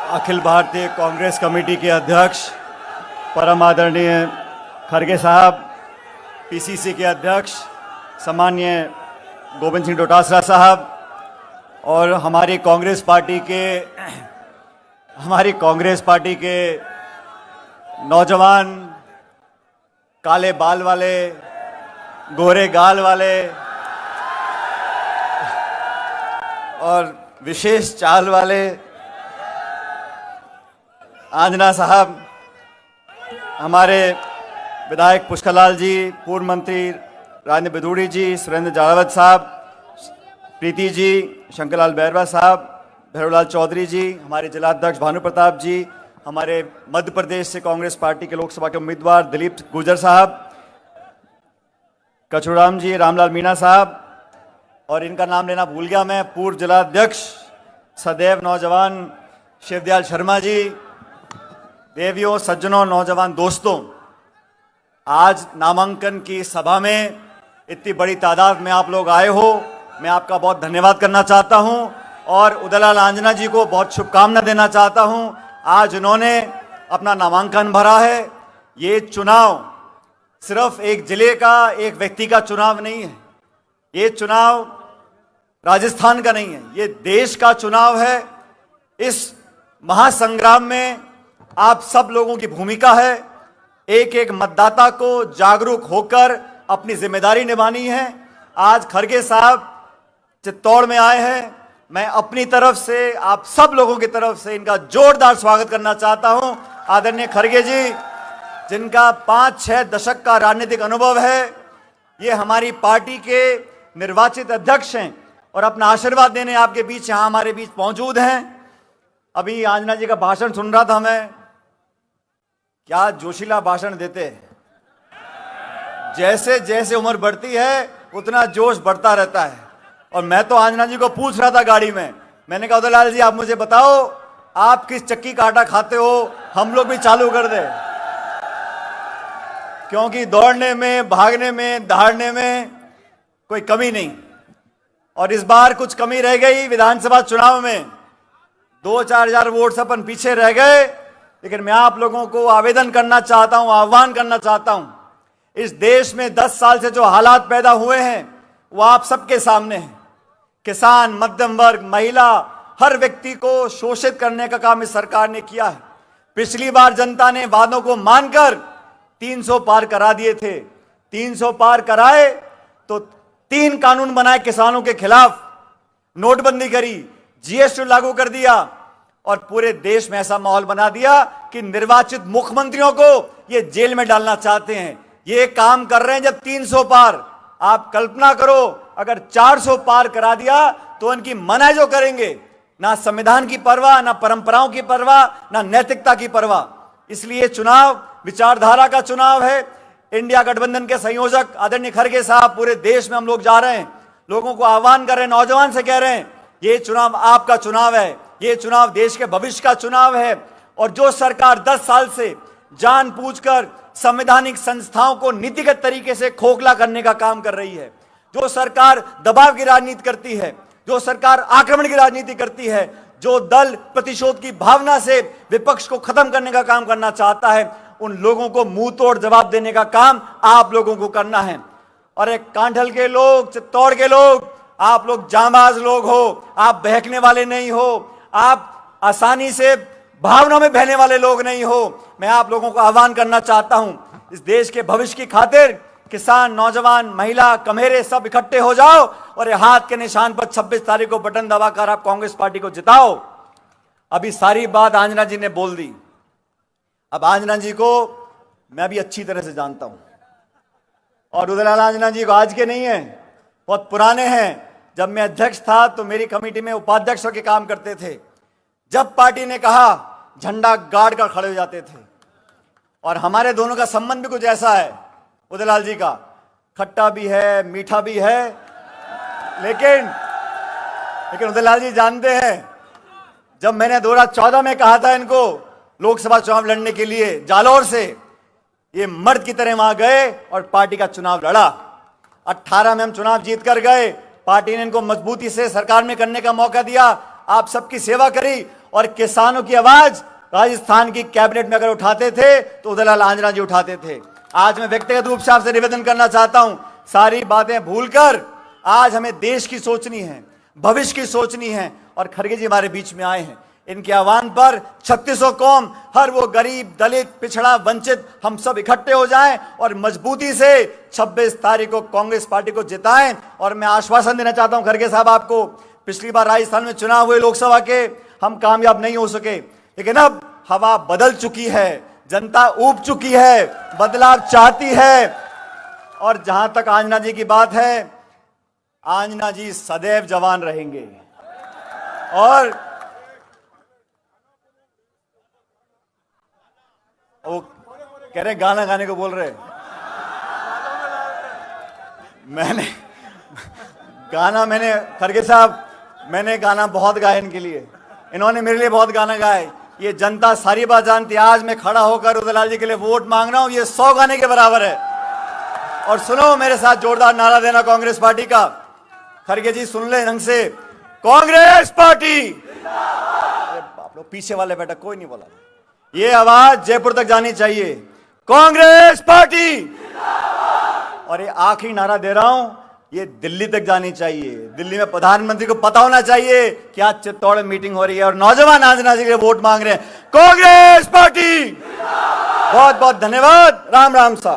Akhil Bharatiya Congress committee के अध्यक्ष परम आदरणीय खड़गे साहब, पीसीसी के अध्यक्ष सम्माननीय गोविंद सिंह डोटासरा साहब और हमारी कांग्रेस पार्टी के नौजवान, काले बाल वाले, गोरे गाल वाले और विशेष चाल वाले आंजना साहब, हमारे विधायक पुष्करलाल जी, पूर्व मंत्री राजेंद्र बिदूड़ी जी, सुरेंद्र जारावत साहब, प्रीति जी, शंकरलाल बैरवा साहब, भैरवलाल चौधरी जी, हमारे जिलाध्यक्ष भानु प्रताप जी, हमारे मध्य प्रदेश से कांग्रेस पार्टी के लोकसभा के उम्मीदवार दिलीप गुर्जर साहब, कचूराम जी, रामलाल मीणा साहब और इनका नाम लेना भूल गया मैं, पूर्व जिलाध्यक्ष सदैव नौजवान शिवदयाल शर्मा जी, देवियों, सज्जनों, नौजवान दोस्तों, आज नामांकन की सभा में इतनी बड़ी तादाद में आप लोग आए हो, मैं आपका बहुत धन्यवाद करना चाहता हूं और उदयलाल आंजना जी को बहुत शुभकामना देना चाहता हूं। आज उन्होंने अपना नामांकन भरा है। ये चुनाव सिर्फ एक जिले का, एक व्यक्ति का चुनाव नहीं है। ये चुनाव राजस्थान का नहीं है, ये देश का चुनाव है। इस महासंग्राम में आप सब लोगों की भूमिका है। एक एक मतदाता को जागरूक होकर अपनी जिम्मेदारी निभानी है। आज खड़गे साहब चित्तौड़ में आए हैं। मैं अपनी तरफ से, आप सब लोगों की तरफ से इनका जोरदार स्वागत करना चाहता हूं। आदरणीय खड़गे जी, जिनका 5-6 दशक का राजनीतिक अनुभव है, ये हमारी पार्टी के निर्वाचित अध्यक्ष हैं और अपना आशीर्वाद देने आपके बीच, यहां हमारे बीच मौजूद हैं। अभी आंजना जी का भाषण सुन रहा था मैं, क्या जोशीला भाषण देते हैं। जैसे जैसे उम्र बढ़ती है उतना जोश बढ़ता रहता है। और मैं तो आंजना जी को पूछ रहा था गाड़ी में, मैंने कहा उदयलाल जी आप मुझे बताओ आप किस चक्की का आटा खाते हो, हम लोग भी चालू कर दे, क्योंकि दौड़ने में, भागने में, दहाड़ने में कोई कमी नहीं। और इस बार कुछ कमी रह गई विधानसभा चुनाव में, 2-4 हजार वोट से अपन पीछे रह गए। लेकिन मैं आप लोगों को आवेदन करना चाहता हूं, आह्वान करना चाहता हूं, इस देश में 10 साल से जो हालात पैदा हुए हैं वो आप सबके सामने हैं। किसान, मध्यम वर्ग, महिला, हर व्यक्ति को शोषित करने का काम इस सरकार ने किया है। पिछली बार जनता ने वादों को मानकर 300 पार करा दिए थे। 300 पार कराए तो 3 कानून बनाए किसानों के खिलाफ, नोटबंदी करी, जीएसटी लागू कर दिया और पूरे देश में ऐसा माहौल बना दिया कि निर्वाचित मुख्यमंत्रियों को ये जेल में डालना चाहते हैं। ये काम कर रहे हैं जब 300 पार। आप कल्पना करो अगर 400 पार करा दिया तो उनकी मनाई जो करेंगे, ना संविधान की परवाह, ना परंपराओं की परवाह, ना नैतिकता की परवाह। इसलिए चुनाव विचारधारा का चुनाव है। इंडिया गठबंधन के संयोजक आदरणीय खड़गे साहब, पूरे देश में हम लोग जा रहे हैं, लोगों को आह्वान कर रहे हैं, नौजवान से कह रहे हैं ये चुनाव आपका चुनाव है, ये चुनाव देश के भविष्य का चुनाव है। और जो सरकार 10 साल से जानबूझकर संवैधानिक संस्थाओं को नीतिगत तरीके से खोखला करने का काम कर रही है, जो सरकार दबाव की राजनीति करती है, जो सरकार आक्रमण की राजनीति करती है, जो दल प्रतिशोध की भावना से विपक्ष को खत्म करने का काम करना चाहता है, उन लोगों को मुंह तोड़ जवाब देने का काम आप लोगों को करना है। और एक कांठल के लोग, चित्तौड़ के लोग, आप लोग जांबाज लोग हो, आप बहकने वाले नहीं हो, आप आसानी से भावनाओं में बहने वाले लोग नहीं हो। मैं आप लोगों को आह्वान करना चाहता हूं, इस देश के भविष्य की खातिर किसान, नौजवान, महिला, कमेरे सब इकट्ठे हो जाओ और ये हाथ के निशान पर 26 तारीख को बटन दबाकर आप कांग्रेस पार्टी को जिताओ। अभी सारी बात आंजना जी ने बोल दी। अब आंजना जी को मैं भी अच्छी तरह से जानता हूं और उदयलाल आंजना जी को आज के नहीं है, बहुत पुराने हैं। जब मैं अध्यक्ष था तो मेरी कमेटी में उपाध्यक्ष होकर काम करते थे। जब पार्टी ने कहा झंडा गाड़ कर खड़े हो जाते थे। और हमारे दोनों का संबंध भी कुछ ऐसा है उदयलाल जी का, खट्टा भी है, मीठा भी है। लेकिन उदयलाल जी जानते हैं, जब मैंने 2014 में कहा था इनको लोकसभा चुनाव लड़ने के लिए जालौर से, ये मर्द की तरह वहां गए और पार्टी का चुनाव लड़ा। 18 में हम चुनाव जीत कर गए। पार्टी ने इनको मजबूती से सरकार में करने का मौका दिया, आप सबकी सेवा करी और किसानों की आवाज राजस्थान की कैबिनेट में अगर उठाते थे तो उदयलाल आंजना जी उठाते थे। आज मैं व्यक्तिगत रूप से आपसे निवेदन करना चाहता हूं, सारी बातें भूलकर आज हमें देश की सोचनी है, भविष्य की सोचनी है। और खड़गे जी हमारे बीच में आए हैं, इनके आह्वान पर 3600 कौम, हर वो गरीब, दलित, पिछड़ा, वंचित, हम सब इकट्ठे हो जाएं और मजबूती से 26 तारीख को कांग्रेस पार्टी को जिताएं। और मैं आश्वासन देना चाहता हूं खड़गे साहब आपको, पिछली बार राजस्थान में चुनाव हुए लोकसभा के, हम कामयाब नहीं हो सके, लेकिन अब हवा बदल चुकी है, जनता ऊब चुकी है, बदलाव चाहती है। और जहां तक आंजना जी की बात है, आंजना जी सदैव जवान रहेंगे। और वो कह रहे गाना गाने को बोल रहे, मैंने खड़गे साहब, मैंने गाना बहुत गाया इनके लिए, इन्होंने मेरे लिए बहुत गाना गाए। ये जनता सारी बात जानती है। आज मैं खड़ा होकर उदयलाल जी के लिए वोट मांग रहा हूं, ये 100 गाने के बराबर है। और सुनो, मेरे साथ जोरदार नारा देना कांग्रेस पार्टी का। खड़गे जी सुन ले ढंग से, कांग्रेस पार्टी। आप लोग पीछे वाले बेटा कोई नहीं बोला, ये आवाज जयपुर तक जानी चाहिए, कांग्रेस पार्टी। और ये आखिरी नारा दे रहा हूं, ये दिल्ली तक जानी चाहिए। दिल्ली में प्रधानमंत्री को पता होना चाहिए कि आज चित्तौड़ में मीटिंग हो रही है और नौजवान आंजना जी के लिए वोट मांग रहे हैं, कांग्रेस पार्टी। बहुत बहुत धन्यवाद। राम राम साहब।